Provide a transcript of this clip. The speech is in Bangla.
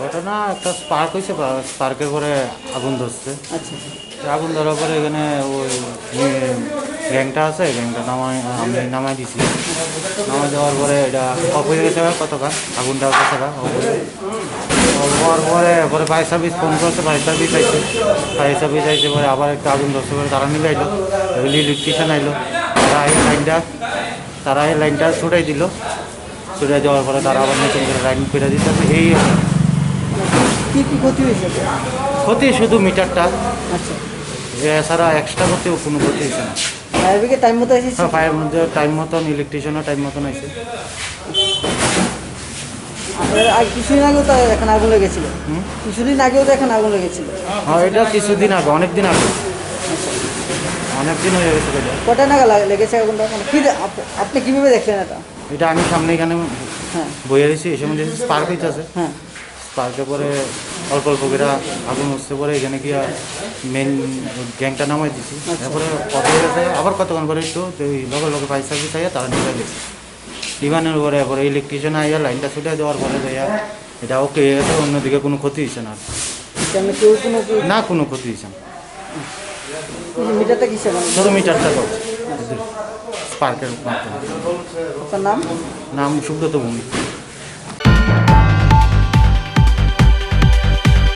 ঘটনা একটা স্পার্ক হয়েছে, স্পার্কের পরে আগুন ধরছে। আচ্ছা, আগুন ধরার পরে এখানে ওই গ্যাংটা আছে, গ্যাংটা আমি নামাই দিছি। নামাই দেওয়ার পরে এটা অফ হয়ে গেছে কতক্ষণ, আগুনটা গেছে হওয়ার পরে পরে ফায়ার সার্ভিস ফোন করছে, ফায়ার সার্ভিস আইছে। ফায়ার সার্ভিস আইসে পরে আবার একটা আগুন ধরছে, পরে তারা নিয়ে আইলো, ইলেকট্রিশিয়ান আইলো। তারা এই লাইনটা ছুটাই দিল। ছুটাই দেওয়ার পরে তারা আবার নতুন করে লাইন ফিরে দিতে। এই কি কি ক্ষতি হয়েছে? ক্ষতি শুধু মিটারটা, আচ্ছা, এছাড়া এক্সট্রা করতেও কোনো ক্ষতি হয়েছে না। ফায়ার ব্রিগেড টাইম মতো এসেছে? হ্যাঁ, ফায়ার মধ্যে টাইম মতন, ইলেকট্রিশিয়ানও টাইম মতন আছে। আর কিছুদিন আগেও তো এখানে আগুন লেগেছিল? কিছুদিন আগেও তো এখানে আগুন লেগেছিল? হ্যাঁ, এটা কিছুদিন আগে, অনেক দিন আগে, অনেক দিন হয়ে গেছে। এটা কটা নাগাদ লেগেছে আগুনটা? মানে কি আপনি কীভাবে দেখলেন এটা? এটা আমি সামনে এখানে হ্যাঁ, বইয়ে রয়েছি, এসে মধ্যে স্পার্ক হইতেছে। হ্যাঁ, স্পার্কের পরে অল্প অল্প করে আগুন উঠতে পরে এখানে গিয়ে মেন গ্যাংটা নামাই দিছি। তারপরে কত হয়ে গেছে, আবার কতক্ষণ করে একটু লগে লগে ফায়ার সার্ভিস আইয়া তারা নিভে গেছে। নিভানোর পরে পরে ইলেকট্রিশিয়ান আইয়া লাইনটা ছুটে দেওয়ার পরে যাইয়া এটা ওকে হয়ে গেছে। অন্যদিকে কোনো ক্ষতি হয়েছে না, কেউ কোনো না কোনো ক্ষতি হয়েছে না। মিটারটা কিসে? শুধু মিটারটা করছে স্পার্কের মাধ্যমে। আপনার নাম? নাম সুব্রত ভূমি।